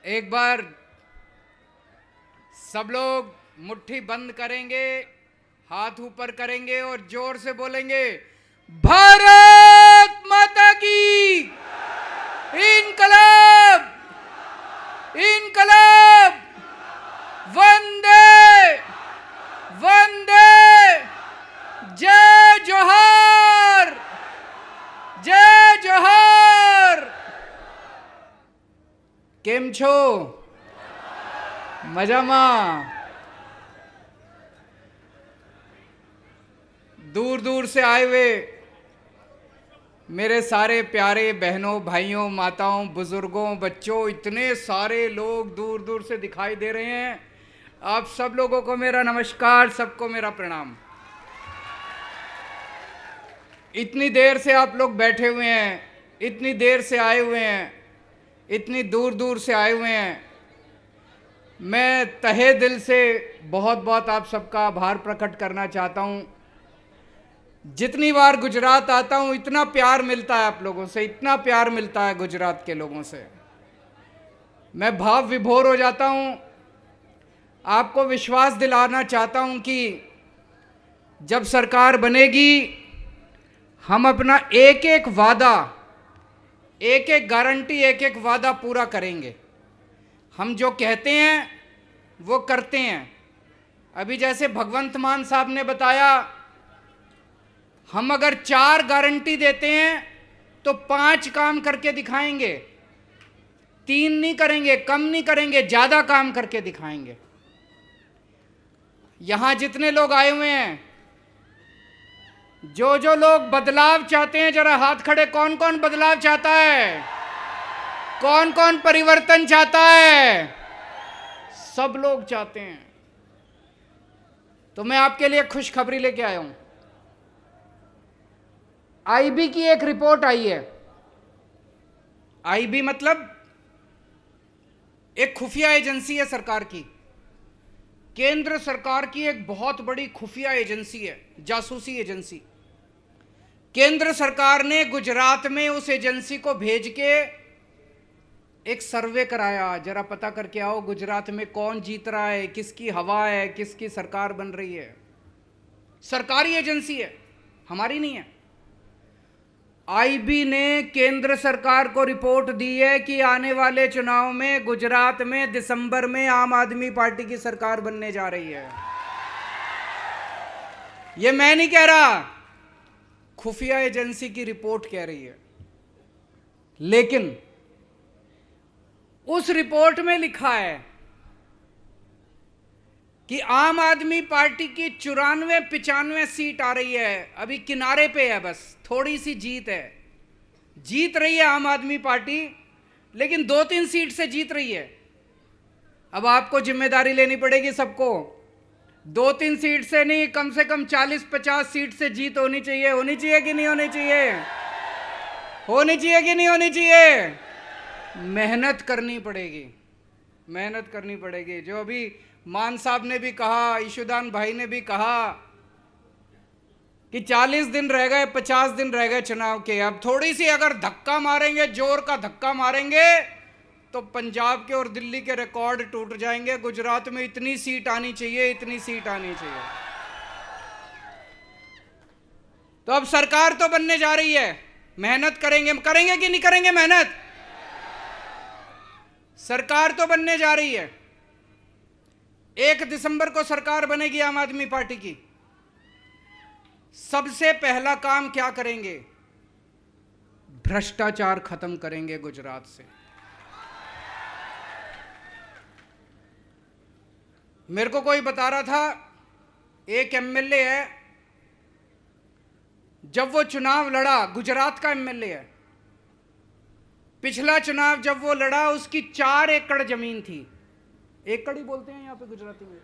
एक बार सब लोग मुट्ठी बंद करेंगे, हाथ ऊपर करेंगे और जोर से बोलेंगे, भारत माता की इनकलाब, इनकलाब, वंदे वंदे, जय जोहार, जय जोहार। केम छो? मजामा? दूर दूर से आए हुए मेरे सारे प्यारे बहनों, भाइयों, माताओं, बुजुर्गों, बच्चों, इतने सारे लोग दूर दूर से दिखाई दे रहे हैं। आप सब लोगों को मेरा नमस्कार, सबको मेरा प्रणाम। इतनी देर से आप लोग बैठे हुए हैं, इतनी देर से आए हुए हैं, इतनी दूर दूर से आए हुए हैं। मैं तहे दिल से बहुत बहुत आप सबका आभार प्रकट करना चाहता हूँ। जितनी बार गुजरात आता हूँ इतना प्यार मिलता है आप लोगों से, इतना प्यार मिलता है गुजरात के लोगों से, मैं भाव विभोर हो जाता हूँ। आपको विश्वास दिलाना चाहता हूँ कि जब सरकार बनेगी हम अपना एक एक वादा, एक एक गारंटी, एक एक वादा पूरा करेंगे। हम जो कहते हैं वो करते हैं। अभी जैसे भगवंत मान साहब ने बताया, हम अगर 4 गारंटी देते हैं तो 5 काम करके दिखाएंगे। 3 नहीं करेंगे, कम नहीं करेंगे, ज्यादा काम करके दिखाएंगे। यहां जितने लोग आए हुए हैं, जो जो लोग बदलाव चाहते हैं, जरा हाथ खड़े। कौन कौन बदलाव चाहता है? कौन कौन परिवर्तन चाहता है? सब लोग चाहते हैं। तो मैं आपके लिए खुशखबरी लेके आया हूं। आईबी की एक रिपोर्ट आई है। आईबी मतलब एक खुफिया एजेंसी है सरकार की, केंद्र सरकार की एक बहुत बड़ी खुफिया एजेंसी है, जासूसी एजेंसी। केंद्र सरकार ने गुजरात में उस एजेंसी को भेज के एक सर्वे कराया, जरा पता करके आओ गुजरात में कौन जीत रहा है, किसकी हवा है, किसकी सरकार बन रही है। सरकारी एजेंसी है, हमारी नहीं है। आईबी ने केंद्र सरकार को रिपोर्ट दी है कि आने वाले चुनाव में गुजरात में दिसंबर में आम आदमी पार्टी की सरकार बनने जा रही है। यह मैं नहीं कह रहा, खुफिया एजेंसी की रिपोर्ट कह रही है। लेकिन उस रिपोर्ट में लिखा है कि आम आदमी पार्टी की 94-95 सीट आ रही है। अभी किनारे पे है, बस थोड़ी सी जीत है। जीत रही है आम आदमी पार्टी, लेकिन 2-3 सीट से जीत रही है। अब आपको जिम्मेदारी लेनी पड़ेगी सबको। 2-3 सीट से नहीं, कम से कम 40-50 सीट से जीत होनी चाहिए। होनी चाहिए कि नहीं होनी चाहिए? होनी चाहिए कि नहीं होनी चाहिए? मेहनत करनी पड़ेगी, मेहनत करनी पड़ेगी। जो अभी मान साहब ने भी कहा, ईशुदान भाई ने भी कहा कि 40 दिन रह गए, 50 दिन रह गए चुनाव के। अब थोड़ी सी अगर धक्का मारेंगे, जोर का धक्का मारेंगे, तो पंजाब के और दिल्ली के रिकॉर्ड टूट जाएंगे। गुजरात में इतनी सीट आनी चाहिए, इतनी सीट आनी चाहिए। तो अब सरकार तो बनने जा रही है, मेहनत करेंगे। करेंगे कि नहीं करेंगे मेहनत? सरकार तो बनने जा रही है। 1 दिसंबर को सरकार बनेगी आम आदमी पार्टी की। सबसे पहला काम क्या करेंगे? भ्रष्टाचार खत्म करेंगे गुजरात से। मेरे को कोई बता रहा था, एक एमएलए है, जब वो चुनाव लड़ा, गुजरात का एमएलए है, पिछला चुनाव जब वो लड़ा उसकी 4 एकड़ जमीन थी। एकड़ ही बोलते हैं यहां पे गुजराती में।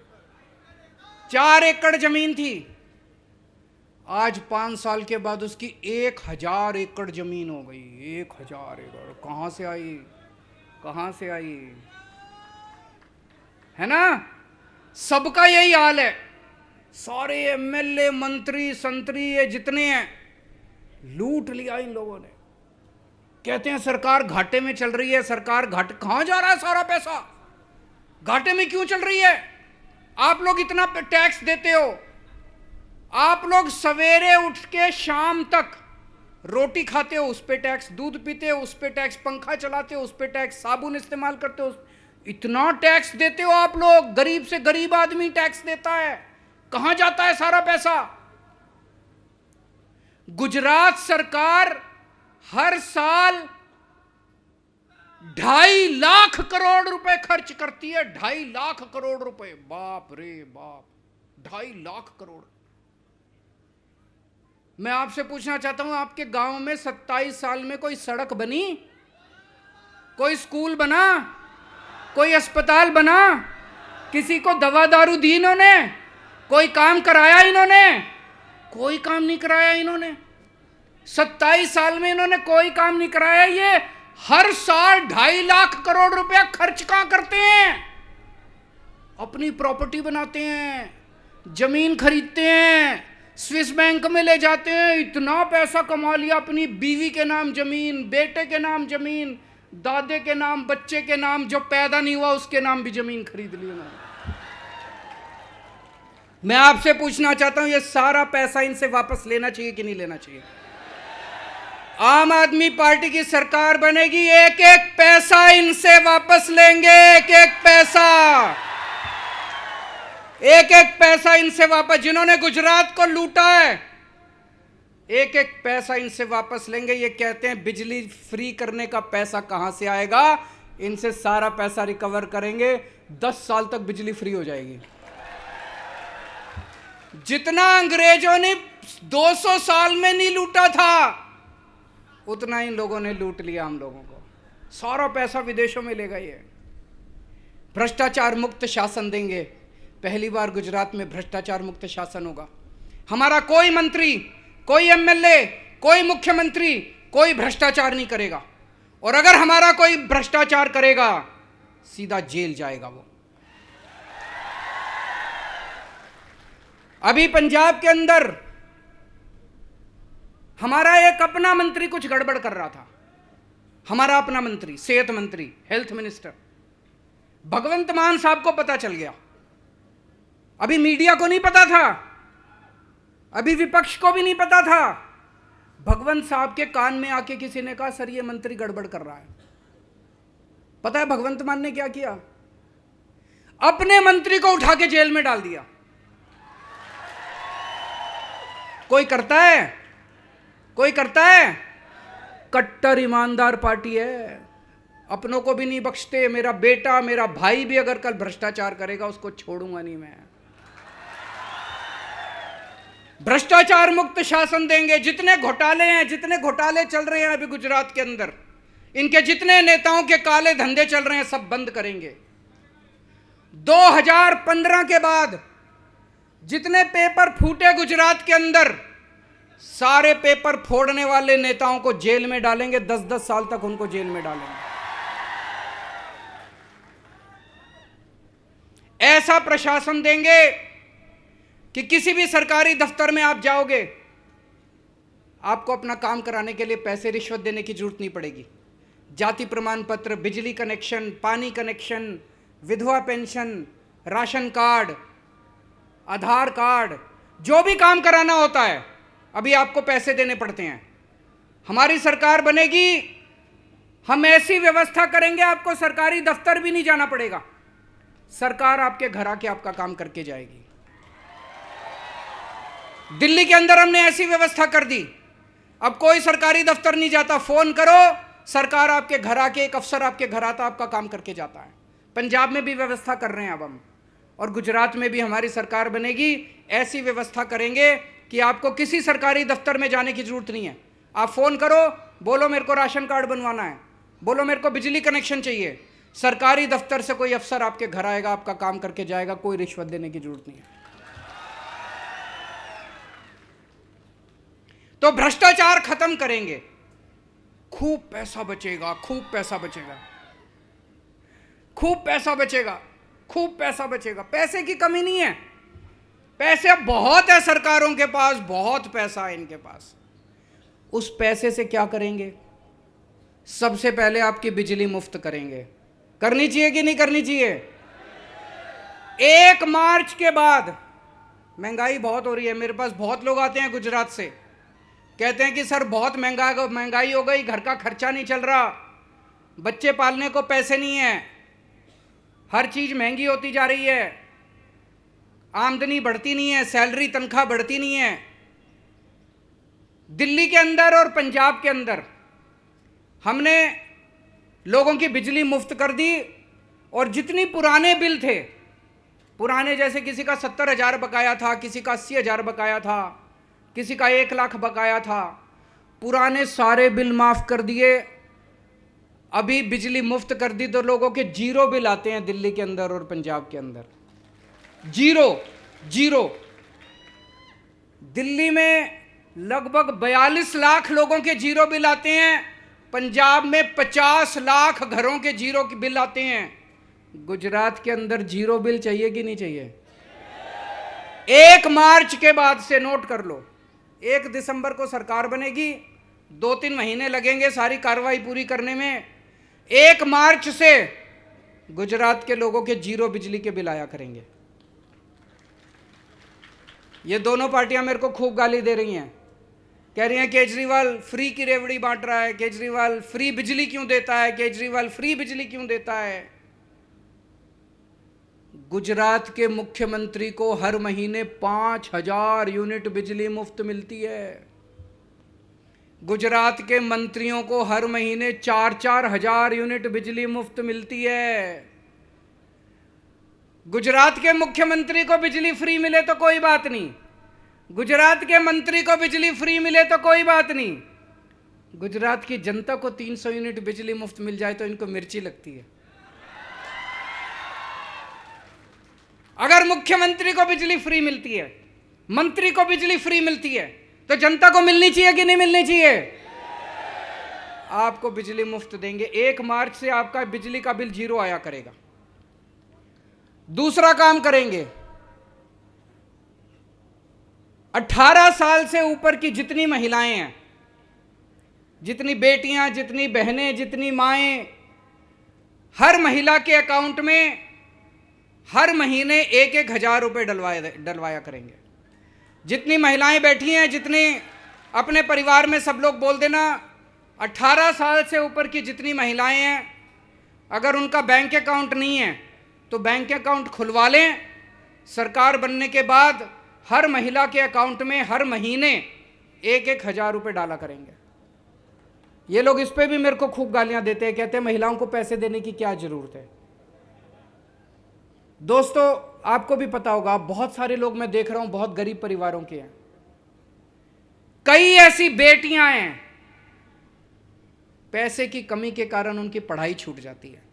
4 एकड़ जमीन थी। आज 5 साल के बाद उसकी 1000 एकड़ जमीन हो गई। 1000 एकड़ कहां से आई? कहां से आई? है ना? सबका यही हाल है। सारे एमएलए, मंत्री, संतरी, ये जितने हैं, लूट लिया इन लोगों ने। कहते हैं सरकार घाटे में चल रही है, सरकार घाटे, कहां जा रहा है सारा पैसा? घाटे में क्यों चल रही है? आप लोग इतना टैक्स देते हो, आप लोग सवेरे उठ के शाम तक रोटी खाते हो उस पे टैक्स, दूध पीते हो उस पे टैक्स, पंखा चलाते हो उस पे टैक्स, साबुन इस्तेमाल करते हो, इतना टैक्स देते हो आप लोग। गरीब से गरीब आदमी टैक्स देता है, कहां जाता है सारा पैसा? गुजरात सरकार हर साल 2.5 लाख करोड़ रुपए खर्च करती है। 2.5 लाख करोड़ रुपए, बाप रे बाप, 2.5 लाख करोड़। मैं आपसे पूछना चाहता हूं, आपके गांव में 27 साल में कोई सड़क बनी, कोई स्कूल बना, कोई अस्पताल बना, किसी को दवा दारू दी इन्होंने, कोई काम कराया इन्होंने? कोई काम नहीं कराया इन्होंने। 27 साल में इन्होंने कोई काम नहीं कराया। ये हर साल 2.5 लाख करोड़ रुपया खर्च कहां करते हैं? अपनी प्रॉपर्टी बनाते हैं, जमीन खरीदते हैं, स्विस बैंक में ले जाते हैं, इतना पैसा कमा लिया, अपनी बीवी के नाम जमीन, बेटे के नाम जमीन, दादे के नाम, बच्चे के नाम, जो पैदा नहीं हुआ उसके नाम भी जमीन खरीद ली उन्होंने। मैं आपसे पूछना चाहता हूं, ये सारा पैसा इनसे वापस लेना चाहिए कि नहीं लेना चाहिए? आम आदमी पार्टी की सरकार बनेगी, एक एक पैसा इनसे वापस लेंगे, एक एक पैसा, एक एक पैसा इनसे वापस। जिन्होंने गुजरात को लूटा है, एक एक पैसा इनसे वापस लेंगे। ये कहते हैं बिजली फ्री करने का पैसा कहां से आएगा? इनसे सारा पैसा रिकवर करेंगे, 10 साल तक बिजली फ्री हो जाएगी। जितना अंग्रेजों ने 200 साल में नहीं लूटा था, उतना इन लोगों ने लूट लिया हम लोगों को। सारा पैसा विदेशों में ले गए। भ्रष्टाचार मुक्त शासन देंगे, पहली बार गुजरात में भ्रष्टाचार मुक्त शासन होगा। हमारा कोई मंत्री, कोई एमएलए, कोई मुख्यमंत्री कोई भ्रष्टाचार नहीं करेगा, और अगर हमारा कोई भ्रष्टाचार करेगा सीधा जेल जाएगा वो। अभी पंजाब के अंदर हमारा एक अपना मंत्री कुछ गड़बड़ कर रहा था, हमारा अपना मंत्री, सेहत मंत्री, हेल्थ मिनिस्टर। भगवंत मान साहब को पता चल गया, अभी मीडिया को नहीं पता था, अभी विपक्ष को भी नहीं पता था। भगवंत साहब के कान में आके किसी ने कहा सर ये मंत्री गड़बड़ कर रहा है। पता है भगवंत मान ने क्या किया? अपने मंत्री को उठा के जेल में डाल दिया। कोई करता है? कोई करता है? कट्टर ईमानदार पार्टी है, अपनों को भी नहीं बख्शते। मेरा बेटा, मेरा भाई भी अगर कल भ्रष्टाचार करेगा उसको छोड़ूंगा नहीं मैं। भ्रष्टाचार मुक्त शासन देंगे। जितने घोटाले हैं, जितने घोटाले चल रहे हैं अभी गुजरात के अंदर, इनके जितने नेताओं के काले धंधे चल रहे हैं सब बंद करेंगे। 2015 के बाद जितने पेपर फूटे गुजरात के अंदर, सारे पेपर फोड़ने वाले नेताओं को जेल में डालेंगे, 10-10 साल तक उनको जेल में डालेंगे। ऐसा प्रशासन देंगे कि किसी भी सरकारी दफ्तर में आप जाओगे, आपको अपना काम कराने के लिए पैसे रिश्वत देने की जरूरत नहीं पड़ेगी। जाति प्रमाण पत्र, बिजली कनेक्शन, पानी कनेक्शन, विधवा पेंशन, राशन कार्ड, आधार कार्ड, जो भी काम कराना होता है अभी आपको पैसे देने पड़ते हैं। हमारी सरकार बनेगी, हम ऐसी व्यवस्था करेंगे आपको सरकारी दफ्तर भी नहीं जाना पड़ेगा, सरकार आपके घर आके आपका काम करके जाएगी। दिल्ली के अंदर हमने ऐसी व्यवस्था कर दी, अब कोई सरकारी दफ्तर नहीं जाता, फोन करो सरकार आपके घर आके, एक अफसर आपके घर आता, आपका काम करके जाता है। पंजाब में भी व्यवस्था कर रहे हैं अब हम, और गुजरात में भी हमारी सरकार बनेगी, ऐसी व्यवस्था करेंगे कि आपको किसी सरकारी दफ्तर में जाने की जरूरत नहीं है। आप फोन करो, बोलो मेरे को राशन कार्ड बनवाना है, बोलो मेरे को बिजली कनेक्शन चाहिए, सरकारी दफ्तर से कोई अफसर आपके घर आएगा, आपका काम करके जाएगा, कोई रिश्वत देने की जरूरत नहीं है। तो भ्रष्टाचार खत्म करेंगे, खूब पैसा बचेगा, खूब पैसा बचेगा, खूब पैसा बचेगा, खूब पैसा बचेगा। पैसे की कमी नहीं है, पैसे बहुत है सरकारों के पास, बहुत पैसा है इनके पास। उस पैसे से क्या करेंगे? सबसे पहले आपकी बिजली मुफ्त करेंगे। करनी चाहिए कि नहीं करनी चाहिए? 1 मार्च के बाद महंगाई बहुत हो रही है। मेरे पास बहुत लोग आते हैं गुजरात से, कहते हैं कि सर बहुत महंगाई हो गई, घर का खर्चा नहीं चल रहा, बच्चे पालने को पैसे नहीं है, हर चीज महंगी होती जा रही है, आमदनी बढ़ती नहीं है, सैलरी तनख्वाह बढ़ती नहीं है। दिल्ली के अंदर और पंजाब के अंदर हमने लोगों की बिजली मुफ्त कर दी, और जितनी पुराने बिल थे, पुराने जैसे किसी का 70,000 बकाया था, किसी का 80,000 बकाया था, किसी का 1 लाख बकाया था, पुराने सारे बिल माफ कर दिए। अभी बिजली मुफ्त कर दी तो लोगों के 0 बिल आते हैं दिल्ली के अंदर और पंजाब के अंदर। 0 दिल्ली में लगभग 42 लाख लोगों के 0 बिल आते हैं, पंजाब में 50 लाख घरों के 0 बिल आते हैं। गुजरात के अंदर 0 बिल चाहिए कि नहीं चाहिए? 1 मार्च के बाद से नोट कर लो, 1 दिसंबर को सरकार बनेगी, 2-3 महीने लगेंगे सारी कार्रवाई पूरी करने में। 1 मार्च से गुजरात के लोगों के 0 बिजली के बिल आया करेंगे। ये दोनों पार्टियां मेरे को खूब गाली दे रही हैं, कह रही हैं केजरीवाल फ्री की रेवड़ी बांट रहा है, केजरीवाल फ्री बिजली क्यों देता है, केजरीवाल फ्री बिजली क्यों देता है। गुजरात के मुख्यमंत्री को हर महीने 5,000 यूनिट बिजली मुफ्त मिलती है। गुजरात के मंत्रियों को हर महीने 4-4 हजार यूनिट बिजली मुफ्त मिलती है। गुजरात के मुख्यमंत्री को बिजली फ्री मिले तो कोई बात नहीं, गुजरात के मंत्री को बिजली फ्री मिले तो कोई बात नहीं, गुजरात की जनता को 300 यूनिट बिजली मुफ्त मिल जाए तो इनको मिर्ची लगती है। अगर मुख्यमंत्री को बिजली फ्री मिलती है, मंत्री को बिजली फ्री मिलती है, तो जनता को मिलनी चाहिए कि नहीं मिलनी चाहिए? आपको बिजली मुफ्त देंगे। 1 मार्च से आपका बिजली का बिल 0 आया करेगा। दूसरा काम करेंगे, 18 साल से ऊपर की जितनी महिलाएं हैं, जितनी बेटियां, जितनी बहनें, जितनी माएं, हर महिला के अकाउंट में हर महीने 1-1 हजार रुपए डलवाया करेंगे। जितनी महिलाएं बैठी हैं, जितने अपने परिवार में सब लोग बोल देना, 18 साल से ऊपर की जितनी महिलाएं हैं, अगर उनका बैंक अकाउंट नहीं है तो बैंक अकाउंट खुलवा लें। सरकार बनने के बाद हर महिला के अकाउंट में हर महीने 1-1 हजार रुपए डाला करेंगे। ये लोग इस पे भी मेरे को खूब गालियां देते हैं, कहते हैं महिलाओं को पैसे देने की क्या जरूरत है। दोस्तों, आपको भी पता होगा, बहुत सारे लोग मैं देख रहा हूं बहुत गरीब परिवारों के हैं। कई ऐसी बेटियां हैं, पैसे की कमी के कारण उनकी पढ़ाई छूट जाती है,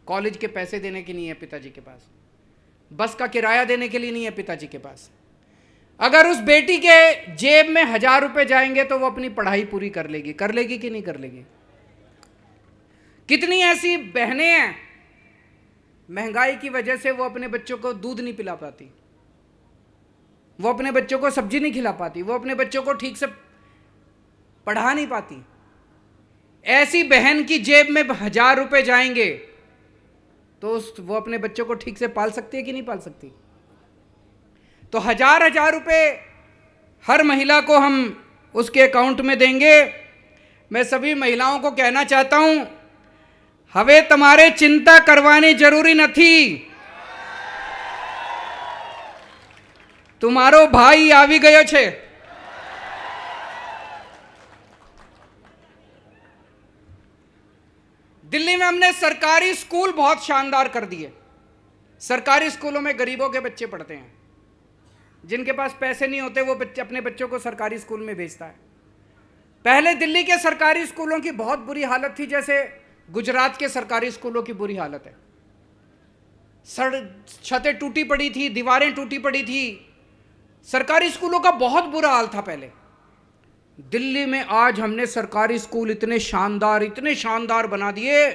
कॉलेज के पैसे देने के नहीं है पिताजी के पास, बस का किराया देने के लिए नहीं है पिताजी के पास। अगर उस बेटी के जेब में 1000 रुपए जाएंगे तो वो अपनी पढ़ाई पूरी कर लेगी कि नहीं कर लेगी? कितनी ऐसी बहनें हैं, महंगाई की वजह से वो अपने बच्चों को दूध नहीं पिला पाती, वो अपने बच्चों को सब्जी नहीं खिला पाती, वो अपने बच्चों को ठीक से पढ़ा नहीं पाती। ऐसी बहन की जेब में 1000 रुपए जाएंगे तो वो अपने बच्चों को ठीक से पाल सकती है कि नहीं पाल सकती? तो 1000 रुपए हर महिला को हम उसके अकाउंट में देंगे। मैं सभी महिलाओं को कहना चाहता हूं, हवे तुम्हारे चिंता करवानी जरूरी नहीं, तुम्हारो भाई आवी गयो छे। दिल्ली में हमने सरकारी स्कूल बहुत शानदार कर दिए। सरकारी स्कूलों में गरीबों के बच्चे पढ़ते हैं, जिनके पास पैसे नहीं होते वो बच्चे अपने बच्चों को सरकारी स्कूल में भेजता है। पहले दिल्ली के सरकारी स्कूलों की बहुत बुरी हालत थी, जैसे गुजरात के सरकारी स्कूलों की बुरी हालत है। छतें टूटी पड़ी थी, दीवारें टूटी पड़ी थी, सरकारी स्कूलों का बहुत बुरा हाल था पहले। दिल्ली में आज हमने सरकारी स्कूल इतने शानदार बना दिए।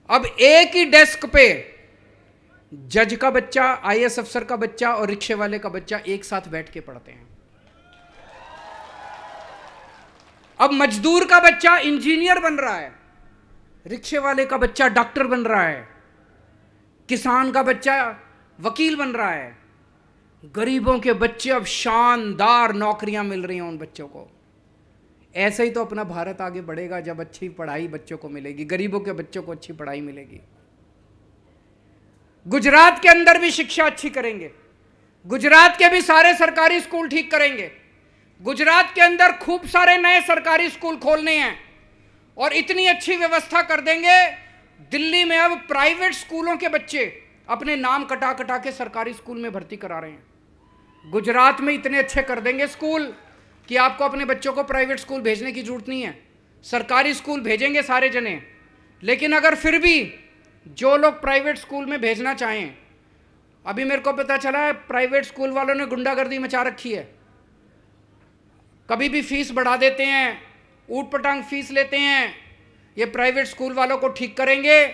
अब एक ही डेस्क पे जज का बच्चा, आईएएस अफसर का बच्चा और रिक्शे वाले का बच्चा एक साथ बैठ के पढ़ते हैं। अब मजदूर का बच्चा इंजीनियर बन रहा है, रिक्शे वाले का बच्चा डॉक्टर बन रहा है, किसान का बच्चा वकील बन रहा है, गरीबों के बच्चे अब शानदार नौकरियां मिल रही हैं उन बच्चों को। ऐसे ही तो अपना भारत आगे बढ़ेगा जब अच्छी पढ़ाई बच्चों को मिलेगी, गरीबों के बच्चों को अच्छी पढ़ाई मिलेगी। गुजरात के अंदर भी शिक्षा अच्छी करेंगे, गुजरात के भी सारे सरकारी स्कूल ठीक करेंगे, गुजरात के अंदर खूब सारे नए सरकारी स्कूल खोलने हैं और इतनी अच्छी व्यवस्था कर देंगे, दिल्ली में अब प्राइवेट स्कूलों के बच्चे अपने नाम कटा कटा के सरकारी स्कूल में भर्ती करा रहे हैं। गुजरात में इतने अच्छे कर देंगे स्कूल कि आपको अपने बच्चों को प्राइवेट स्कूल भेजने की जरूरत नहीं है, सरकारी स्कूल भेजेंगे सारे जने। लेकिन अगर फिर भी जो लोग प्राइवेट स्कूल में भेजना चाहें, अभी मेरे को पता चला है प्राइवेट स्कूल वालों ने गुंडागर्दी मचा रखी है, कभी भी फीस बढ़ा देते हैं, ऊट पटांग फीस लेते हैं। ये प्राइवेट स्कूल वालों को ठीक करेंगे।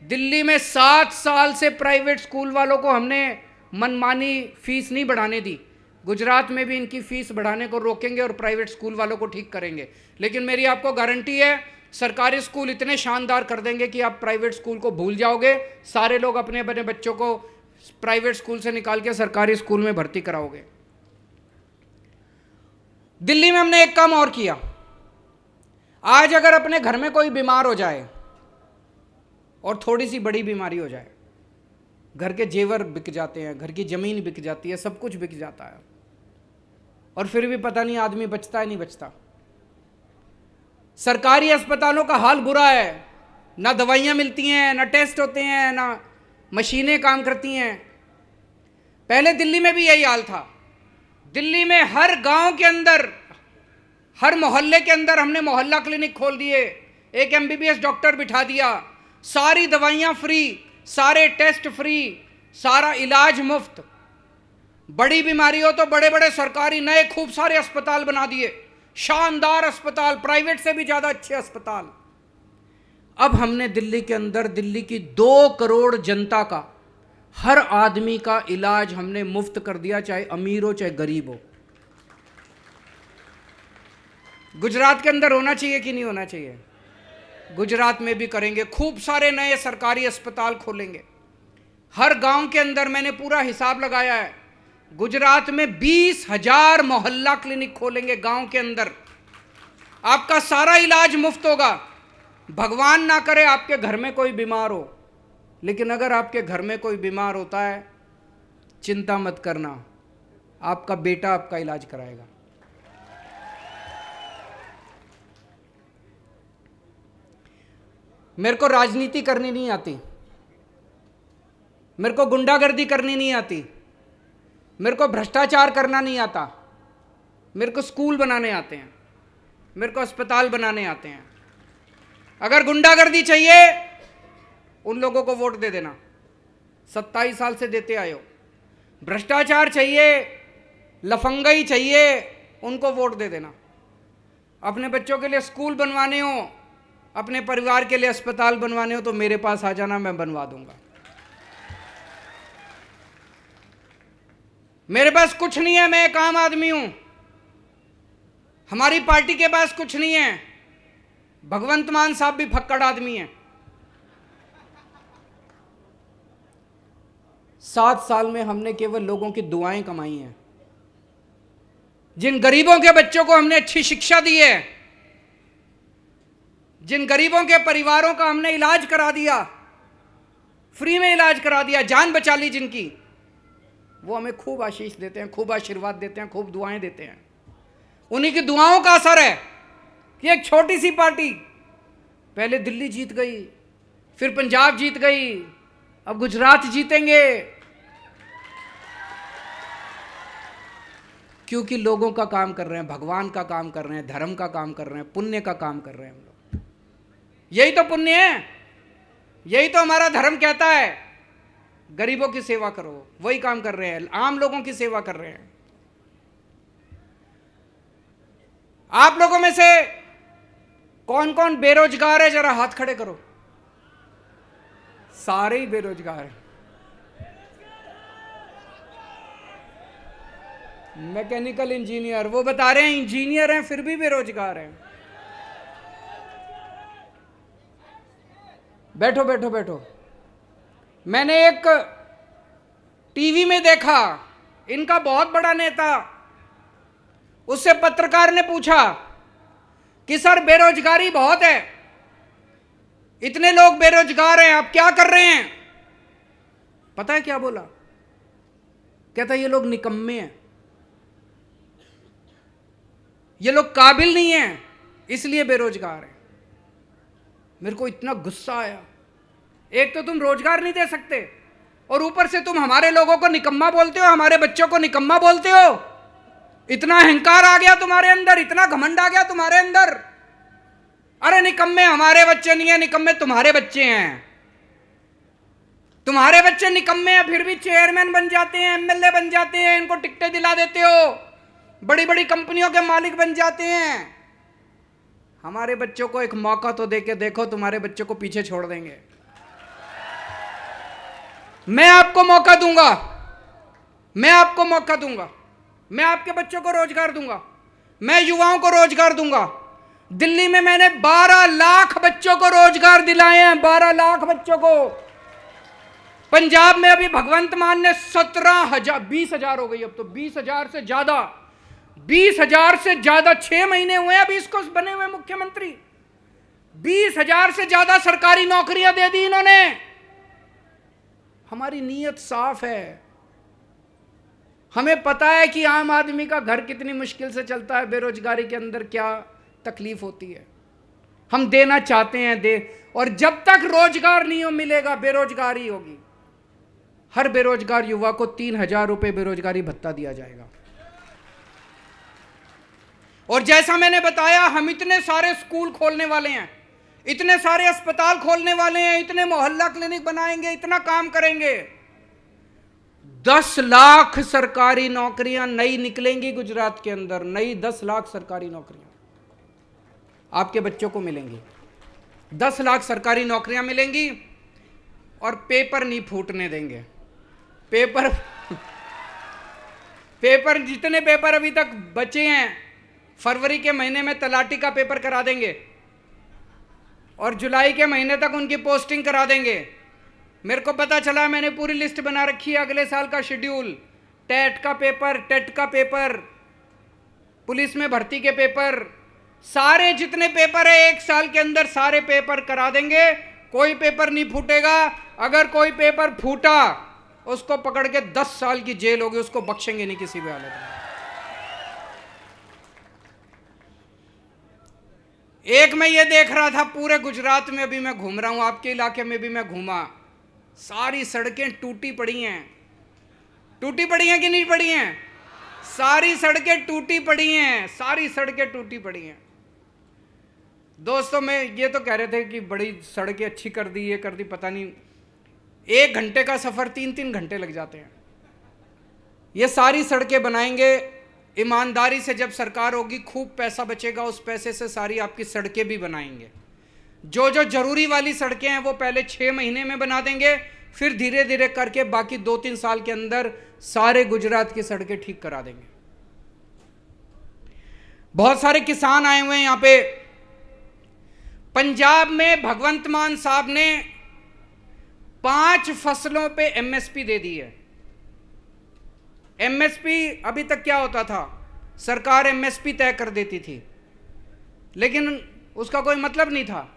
दिल्ली में 7 साल से प्राइवेट स्कूल वालों को हमने मनमानी फीस नहीं बढ़ाने दी, गुजरात में भी इनकी फीस बढ़ाने को रोकेंगे और प्राइवेट स्कूल वालों को ठीक करेंगे। लेकिन मेरी आपको गारंटी है, सरकारी स्कूल इतने शानदार कर देंगे कि आप प्राइवेट स्कूल को भूल जाओगे, सारे लोग अपने अपने बच्चों को प्राइवेट स्कूल से निकाल के सरकारी स्कूल में भर्ती कराओगे। दिल्ली में हमने एक काम और किया, आज अगर अपने घर में कोई बीमार हो जाए और थोड़ी सी बड़ी बीमारी हो जाए, घर के जेवर बिक जाते हैं, घर की जमीन बिक जाती है, सब कुछ बिक जाता है, और फिर भी पता नहीं आदमी बचता है नहीं बचता। सरकारी अस्पतालों का हाल बुरा है, ना दवाइयां मिलती हैं, ना टेस्ट होते हैं, ना मशीनें काम करती हैं। पहले दिल्ली में भी यही हाल था। दिल्ली में हर गांव के अंदर, हर मोहल्ले के अंदर हमने मोहल्ला क्लिनिक खोल दिए, एक MBBS डॉक्टर बिठा दिया, सारी दवाइयां फ्री, सारे टेस्ट फ्री, सारा इलाज मुफ्त। बड़ी बीमारी हो तो बड़े बड़े सरकारी नए खूब सारे अस्पताल बना दिए, शानदार अस्पताल, प्राइवेट से भी ज्यादा अच्छे अस्पताल। अब हमने दिल्ली के अंदर दिल्ली की 2 करोड़ जनता का, हर आदमी का इलाज हमने मुफ्त कर दिया, चाहे अमीर हो चाहे गरीब हो। गुजरात के अंदर होना चाहिए कि नहीं होना चाहिए? गुजरात में भी करेंगे, खूब सारे नए सरकारी अस्पताल खोलेंगे हर गांव के अंदर। मैंने पूरा हिसाब लगाया है, गुजरात में 20,000 मोहल्ला क्लिनिक खोलेंगे गांव के अंदर। आपका सारा इलाज मुफ्त होगा। भगवान ना करे आपके घर में कोई बीमार हो, लेकिन अगर आपके घर में कोई बीमार होता है, चिंता मत करना, आपका बेटा आपका इलाज कराएगा। मेरे को राजनीति करनी नहीं आती, मेरे को गुंडागर्दी करनी नहीं आती, मेरे को भ्रष्टाचार करना नहीं आता, मेरे को स्कूल बनाने आते हैं, मेरे को अस्पताल बनाने आते हैं। अगर गुंडागर्दी चाहिए, उन लोगों को वोट दे देना, 27 साल से देते आए हो। भ्रष्टाचार चाहिए, लफंगाई चाहिए, उनको वोट दे देना। अपने बच्चों के लिए स्कूल बनवाने हो, अपने परिवार के लिए अस्पताल बनवाने हो, तो मेरे पास आ जाना, मैं बनवा दूंगा। मेरे पास कुछ नहीं है, मैं एक आम आदमी हूं। हमारी पार्टी के पास कुछ नहीं है। भगवंत मान साहब भी फक्कड़ आदमी हैं। 7 साल में हमने केवल लोगों की दुआएं कमाई हैं। जिन गरीबों के बच्चों को हमने अच्छी शिक्षा दी है, जिन गरीबों के परिवारों का हमने इलाज करा दिया, फ्री में इलाज करा दिया, जान बचा ली जिनकी, वो हमें खूब आशीष देते हैं, खूब आशीर्वाद देते हैं, खूब दुआएं देते हैं। उन्हीं की दुआओं का असर है कि एक छोटी सी पार्टी पहले दिल्ली जीत गई, फिर पंजाब जीत गई, अब गुजरात जीतेंगे, क्योंकि लोगों का काम कर रहे हैं, भगवान का काम कर रहे हैं, धर्म का काम कर रहे हैं, पुण्य का काम कर रहे हैं हम लोग। यही तो पुण्य है, यही तो हमारा धर्म कहता है, गरीबों की सेवा करो। वही काम कर रहे हैं, आम लोगों की सेवा कर रहे हैं। आप लोगों में से कौन कौन बेरोजगार है, जरा हाथ खड़े करो। सारे ही बेरोजगार हैं। मैकेनिकल इंजीनियर, वो बता रहे हैं इंजीनियर हैं फिर भी बेरोजगार हैं। बैठो बैठो बैठो। मैंने एक टीवी में देखा, इनका बहुत बड़ा नेता, उससे पत्रकार ने पूछा कि सर बेरोजगारी बहुत है, इतने लोग बेरोजगार हैं, आप क्या कर रहे हैं? पता है क्या बोला? कहता ये लोग निकम्मे हैं, ये लोग काबिल नहीं हैं, इसलिए बेरोजगार हैं। मेरे को इतना गुस्सा आया। एक तो तुम रोजगार नहीं दे सकते और ऊपर से तुम हमारे लोगों को निकम्मा बोलते हो, हमारे बच्चों को निकम्मा बोलते हो। इतना अहंकार आ गया तुम्हारे अंदर, इतना घमंड आ गया तुम्हारे अंदर। अरे निकम्मे हमारे बच्चे नहीं है, निकम्मे तुम्हारे बच्चे हैं। तुम्हारे बच्चे निकम्मे हैं, फिर भी चेयरमैन बन जाते हैं, एमएलए बन जाते हैं, इनको टिकटें दिला देते हो, बड़ी बड़ी कंपनियों के मालिक बन जाते हैं। हमारे बच्चों को एक मौका तो देके देखो, तुम्हारे बच्चों को पीछे छोड़ देंगे। मैं आपको मौका दूंगा, मैं आपको मौका दूंगा, मैं आपके बच्चों को रोजगार दूंगा, मैं युवाओं को रोजगार दूंगा। दिल्ली में मैंने 12 लाख बच्चों को रोजगार दिलाए हैं, 12 लाख बच्चों को। पंजाब में अभी भगवंत मान ने 17,000, 20,000 हो गई अब तो, 20,000 से ज्यादा, 20,000 से ज्यादा, 6 महीने हुए अभी इसको बने हुए मुख्यमंत्री। 20,000 से ज्यादा सरकारी नौकरियां दे दी इन्होंने। हमारी नीयत साफ है, हमें पता है कि आम आदमी का घर कितनी मुश्किल से चलता है, बेरोजगारी के अंदर क्या तकलीफ होती है। हम देना चाहते हैं, दे। और जब तक रोजगार नहीं मिलेगा, बेरोजगारी होगी। हर बेरोजगार युवा को 3,000 रुपए बेरोजगारी भत्ता दिया जाएगा। और जैसा मैंने बताया, हम इतने सारे स्कूल खोलने वाले हैं, इतने सारे अस्पताल खोलने वाले हैं, इतने मोहल्ला क्लिनिक बनाएंगे, इतना काम करेंगे। 10 लाख सरकारी नौकरियां नई निकलेंगी गुजरात के अंदर, नई 10 लाख सरकारी नौकरियां आपके बच्चों को मिलेंगी। 10 लाख सरकारी नौकरियां मिलेंगी और पेपर नहीं फूटने देंगे। पेपर जितने पेपर अभी तक बचे हैं, फरवरी के महीने में तलाटी का पेपर करा देंगे और जुलाई के महीने तक उनकी पोस्टिंग करा देंगे। मेरे को पता चला, मैंने पूरी लिस्ट बना रखी है अगले साल का शेड्यूल। टेट का पेपर, टेट का पेपर, पुलिस में भर्ती के पेपर, सारे जितने पेपर है 1 साल के अंदर सारे पेपर करा देंगे। कोई पेपर नहीं फूटेगा। अगर कोई पेपर फूटा उसको पकड़ के 10 साल की जेल होगी, उसको बख्शेंगे नहीं किसी भी हालत में। एक मैं ये देख रहा था, पूरे गुजरात में अभी मैं घूम रहा हूं, आपके इलाके में भी मैं घूमा, सारी सड़कें टूटी पड़ी हैं। टूटी पड़ी हैं कि नहीं पड़ी हैं? सारी सड़कें टूटी पड़ी हैं, सारी सड़कें टूटी पड़ी हैं। दोस्तों, मैं ये तो कह रहे थे कि बड़ी सड़कें अच्छी कर दी, ये कर दी, पता नहीं 1 घंटे का सफर 3-3 घंटे लग जाते हैं। ये सारी सड़कें बनाएंगे ईमानदारी से। जब सरकार होगी, खूब पैसा बचेगा, उस पैसे से सारी आपकी सड़कें भी बनाएंगे। जो जो जरूरी वाली सड़कें हैं वो पहले 6 महीने में बना देंगे, फिर धीरे धीरे करके बाकी 2-3 साल के अंदर सारे गुजरात की सड़कें ठीक करा देंगे। बहुत सारे किसान आए हुए हैं यहां पे। पंजाब में भगवंत मान साहब ने 5 फसलों पे एमएसपी दे दी है। एमएसपी अभी तक क्या होता था, सरकार एमएसपी तय कर देती थी, लेकिन उसका कोई मतलब नहीं था,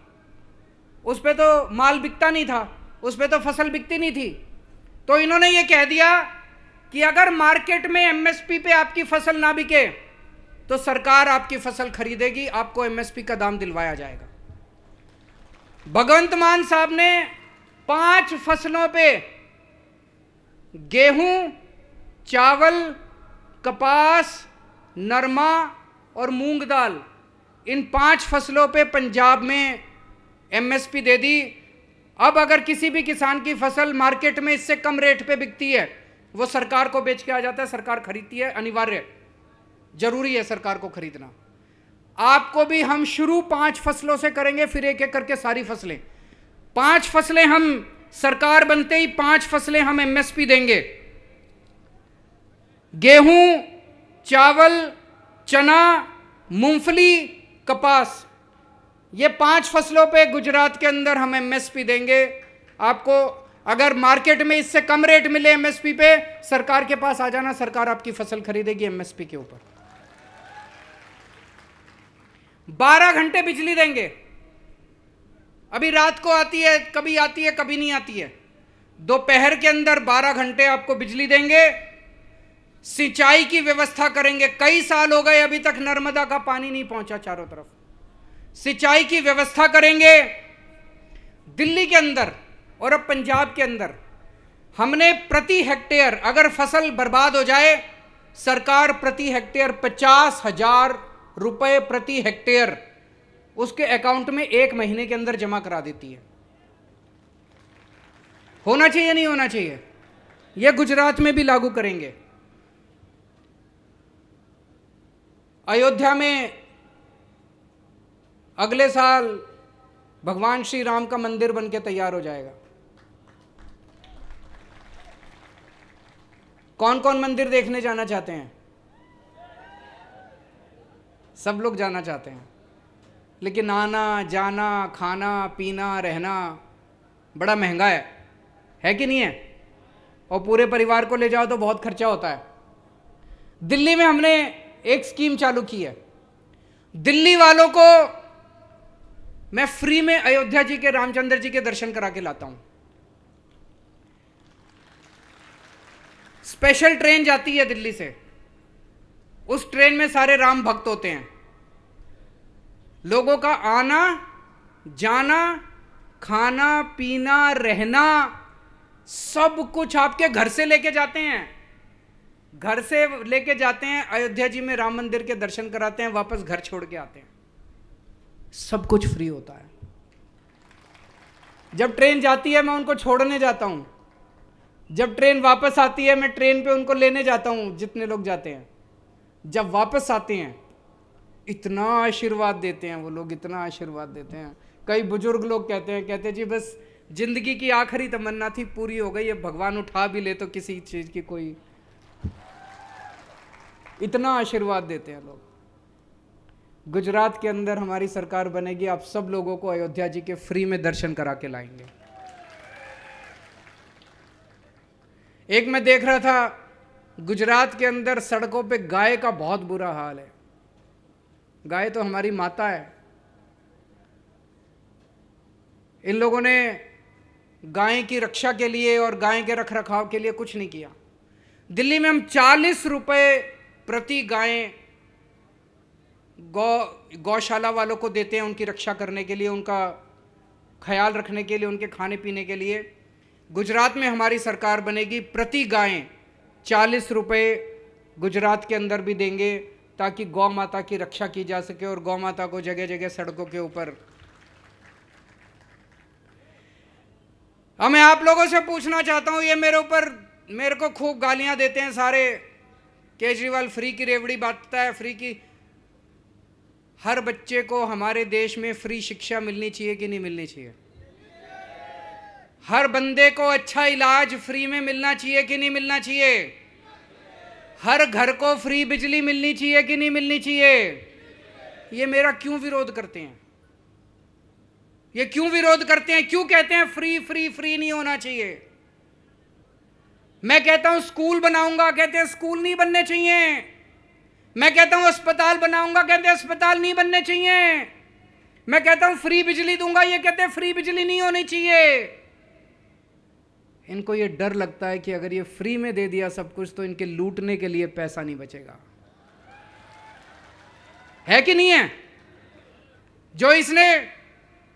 उस पे तो माल बिकता नहीं था, उस पे तो फसल बिकती नहीं थी। तो इन्होंने ये कह दिया कि अगर मार्केट में एमएसपी पे आपकी फसल ना बिके तो सरकार आपकी फसल खरीदेगी, आपको एमएसपी का दाम दिलवाया जाएगा। भगवंत मान साहब ने 5 फसलों पे, गेहूं, चावल, कपास, नरमा और मूंग दाल, इन 5 फसलों पे पंजाब में एमएसपी दे दी। अब अगर किसी भी किसान की फसल मार्केट में इससे कम रेट पे बिकती है, वो सरकार को बेच के आ जाता है, सरकार खरीदती है, अनिवार्य, जरूरी है सरकार को खरीदना। आपको भी हम शुरू 5 फसलों से करेंगे, फिर एक एक करके सारी फसलें। 5 फसलें हम, सरकार बनते ही 5 फसलें हम एमएसपी देंगे। गेहूं, चावल, चना, मूंगफली, कपास, ये 5 फसलों पे गुजरात के अंदर हम एमएसपी देंगे। आपको अगर मार्केट में इससे कम रेट मिले एमएसपी पे, सरकार के पास आ जाना, सरकार आपकी फसल खरीदेगी एमएसपी के ऊपर। 12 घंटे बिजली देंगे। अभी रात को आती है, कभी आती है, कभी नहीं आती है। दोपहर के अंदर 12 घंटे आपको बिजली देंगे। सिंचाई की व्यवस्था करेंगे। कई साल हो गए अभी तक नर्मदा का पानी नहीं पहुंचा चारों तरफ। सिंचाई की व्यवस्था करेंगे। दिल्ली के अंदर और अब पंजाब के अंदर हमने प्रति हेक्टेयर, अगर फसल बर्बाद हो जाए, सरकार प्रति हेक्टेयर 50,000 रुपए प्रति हेक्टेयर उसके अकाउंट में 1 महीने के अंदर जमा करा देती है। होना चाहिए नहीं होना चाहिए? यह गुजरात में भी लागू करेंगे। अयोध्या में अगले साल भगवान श्री राम का मंदिर बनके तैयार हो जाएगा। कौन कौन मंदिर देखने जाना चाहते हैं? सब लोग जाना चाहते हैं, लेकिन आना जाना, खाना पीना, रहना बड़ा महंगा है कि नहीं है? और पूरे परिवार को ले जाओ तो बहुत खर्चा होता है। दिल्ली में हमने एक स्कीम चालू की है। दिल्ली वालों को मैं फ्री में अयोध्या जी के, रामचंद्र जी के दर्शन करा के लाता हूं। स्पेशल ट्रेन जाती है दिल्ली से। उस ट्रेन में सारे राम भक्त होते हैं। लोगों का आना जाना, खाना पीना, रहना, सब कुछ आपके घर से लेके जाते हैं। घर से लेके जाते हैं, अयोध्या जी में राम मंदिर के दर्शन कराते हैं, वापस घर छोड़ के आते हैं। सब कुछ फ्री होता है। जब ट्रेन जाती है मैं उनको छोड़ने जाता हूं। जब ट्रेन वापस आती है मैं ट्रेन पे उनको लेने जाता हूं, जितने लोग जाते हैं। जब वापस आते हैं इतना आशीर्वाद देते हैं वो लोग, इतना आशीर्वाद देते हैं। कई बुजुर्ग लोग कहते जी बस जिंदगी की आखिरी तमन्ना थी, पूरी हो गई, अब भगवान उठा भी ले तो किसी चीज की कोई, इतना आशीर्वाद देते हैं लोग। गुजरात के अंदर हमारी सरकार बनेगी, आप सब लोगों को अयोध्या जी के फ्री में दर्शन करा के लाएंगे। एक मैं देख रहा था गुजरात के अंदर सड़कों पे गाय का बहुत बुरा हाल है। गाय तो हमारी माता है। इन लोगों ने गाय की रक्षा के लिए और गाय के रखरखाव के लिए कुछ नहीं किया। दिल्ली में हम 40 रुपए प्रति गाय गौशाला वालों को देते हैं, उनकी रक्षा करने के लिए, उनका ख्याल रखने के लिए, उनके खाने पीने के लिए। गुजरात में हमारी सरकार बनेगी, प्रति गाय 40 रुपए गुजरात के अंदर भी देंगे, ताकि गौ माता की रक्षा की जा सके और गौ माता को जगह जगह सड़कों के ऊपर। मैं आप लोगों से पूछना चाहता हूं, ये मेरे को खूब गालियां देते हैं सारे, केजरीवाल फ्री की रेवड़ी बांटता है, फ्री की। हर बच्चे को हमारे देश में फ्री शिक्षा मिलनी चाहिए कि नहीं मिलनी चाहिए? हर बंदे को अच्छा इलाज फ्री में मिलना चाहिए कि नहीं मिलना चाहिए? हर घर को फ्री बिजली मिलनी चाहिए कि नहीं मिलनी चाहिए? ये मेरा क्यों विरोध करते हैं? ये क्यों विरोध करते हैं? क्यों कहते हैं फ्री फ्री फ्री नहीं होना चाहिए? मैं कहता हूं स्कूल बनाऊंगा, कहते हैं स्कूल नहीं बनने चाहिए। मैं कहता हूं अस्पताल बनाऊंगा, कहते हैं अस्पताल नहीं बनने चाहिए। मैं कहता हूं फ्री बिजली दूंगा, ये कहते हैं फ्री बिजली नहीं होनी चाहिए। इनको ये डर लगता है कि अगर ये फ्री में दे दिया सब कुछ तो इनके लूटने के लिए पैसा नहीं बचेगा। है कि नहीं है? जो इसने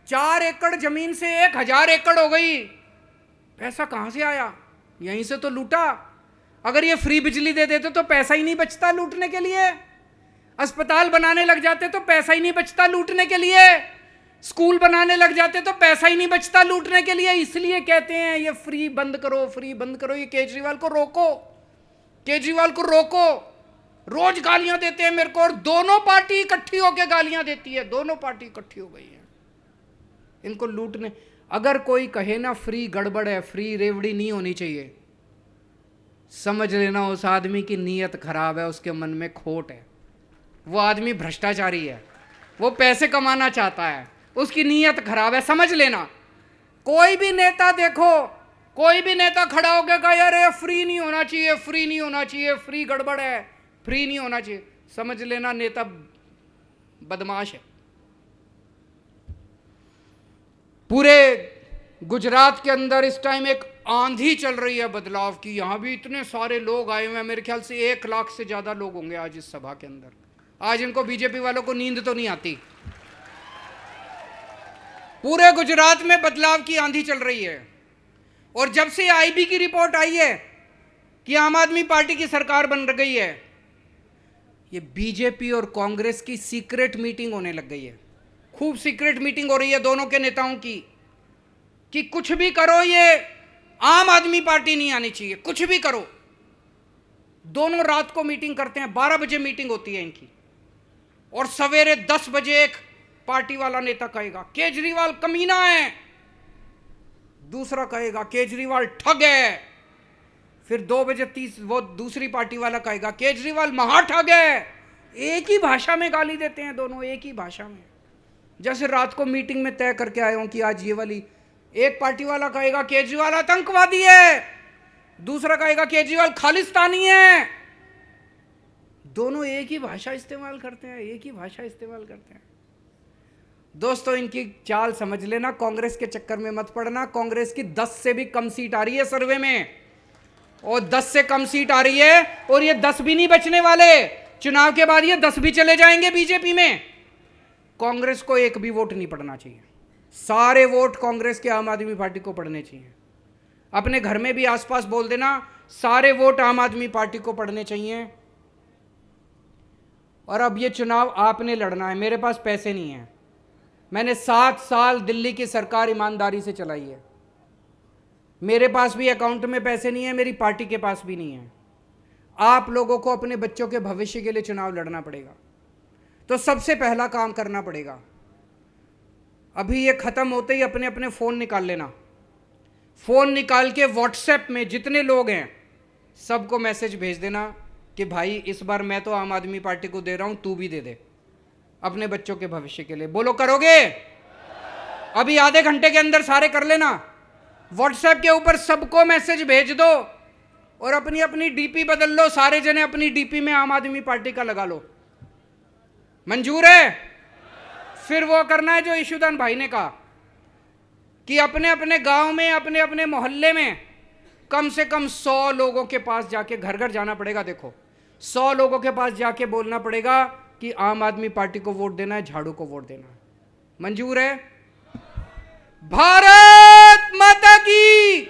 4 एकड़ जमीन से 1000 एकड़ हो गई, पैसा कहां से आया? यहीं से तो लूटा। अगर ये फ्री बिजली दे देते तो पैसा ही नहीं बचता लूटने के लिए। अस्पताल बनाने लग जाते तो पैसा ही नहीं बचता लूटने के लिए। स्कूल बनाने लग जाते तो पैसा ही नहीं बचता लूटने के लिए। इसलिए कहते हैं ये फ्री बंद करो, फ्री बंद करो। ये केजरीवाल को रोको, केजरीवाल को रोको। रोज गालियां देते हैं मेरे को, और दोनों पार्टी इकट्ठी होकर गालियां देती है। दोनों पार्टी इकट्ठी हो गई है इनको लूटने। अगर कोई कहे ना फ्री गड़बड़ है, फ्री रेवड़ी नहीं होनी चाहिए, समझ लेना उस आदमी की नीयत खराब है, उसके मन में खोट है। वो आदमी भ्रष्टाचारी है, वो पैसे कमाना चाहता है, उसकी नीयत खराब है, समझ लेना। कोई भी नेता देखो, कोई भी नेता खड़ा होकर कहे अरे फ्री नहीं होना चाहिए, फ्री नहीं होना चाहिए, फ्री गड़बड़ है, फ्री नहीं होना चाहिए, समझ लेना नेता बदमाश है। पूरे गुजरात के अंदर इस टाइम एक आंधी चल रही है बदलाव की। यहां भी इतने सारे लोग आए हुए हैं, मेरे ख्याल से 1 लाख से ज्यादा लोग होंगे आज इस सभा के अंदर। आज इनको बीजेपी वालों को नींद तो नहीं आती। पूरे गुजरात में बदलाव की आंधी चल रही है। और जब से आईबी की रिपोर्ट आई है कि आम आदमी पार्टी की सरकार बन गई है, ये बीजेपी और कांग्रेस की सीक्रेट मीटिंग होने लग गई है। खूब सीक्रेट मीटिंग हो रही है दोनों के नेताओं की कि कुछ भी करो, ये आम आदमी पार्टी नहीं आनी चाहिए, कुछ भी करो। दोनों रात को मीटिंग करते हैं, 12 बजे मीटिंग होती है इनकी, और सवेरे 10 बजे एक पार्टी वाला नेता कहेगा केजरीवाल कमीना है, दूसरा कहेगा केजरीवाल ठग है, फिर 2 बजे 30 वो दूसरी पार्टी वाला कहेगा केजरीवाल महा ठग है। एक ही भाषा में गाली देते हैं दोनों, एक ही भाषा में। जैसे रात को मीटिंग में तय करके आए हों कि आज ये वाली, एक पार्टी वाला कहेगा केजरीवाल आतंकवादी है, दूसरा कहेगा केजरीवाल खालिस्तानी है। दोनों एक ही भाषा इस्तेमाल करते हैं, एक ही भाषा इस्तेमाल करते हैं। दोस्तों, इनकी चाल समझ लेना, कांग्रेस के चक्कर में मत पड़ना। कांग्रेस की 10 से भी कम सीट आ रही है सर्वे में, और 10 से कम सीट आ रही है, और ये 10 भी नहीं बचने वाले। चुनाव के बाद ये 10 भी चले जाएंगे बीजेपी में। कांग्रेस को एक भी वोट नहीं पड़ना चाहिए, सारे वोट कांग्रेस के आम आदमी पार्टी को पड़ने चाहिए। अपने घर में भी आसपास बोल देना, सारे वोट आम आदमी पार्टी को पड़ने चाहिए। और अब ये चुनाव आपने लड़ना है, मेरे पास पैसे नहीं है। मैंने 7 साल दिल्ली की सरकार ईमानदारी से चलाई है, मेरे पास भी अकाउंट में पैसे नहीं है, मेरी पार्टी के पास भी नहीं है। आप लोगों को अपने बच्चों के भविष्य के लिए चुनाव लड़ना पड़ेगा, तो सबसे पहला काम करना पड़ेगा, अभी ये खत्म होते ही अपने अपने फ़ोन निकाल लेना। फ़ोन निकाल के व्हाट्सएप में जितने लोग हैं सबको मैसेज भेज देना कि भाई इस बार मैं तो आम आदमी पार्टी को दे रहा हूं, तू भी दे दे अपने बच्चों के भविष्य के लिए। बोलो करोगे? अभी आधे घंटे के अंदर सारे कर लेना। व्हाट्सएप के ऊपर सबको मैसेज भेज दो और अपनी अपनी डीपी बदल लो, सारे जने अपनी डीपी में आम आदमी पार्टी का लगा लो। मंजूर है? फिर वो करना है जो ईशुदान भाई ने कहा कि अपने अपने गांव में, अपने अपने मोहल्ले में कम से कम 100 लोगों के पास जाके, घर घर जाना पड़ेगा। देखो, 100 लोगों के पास जाके बोलना पड़ेगा कि आम आदमी पार्टी को वोट देना है, झाड़ू को वोट देना है। मंजूर है? भारत माता की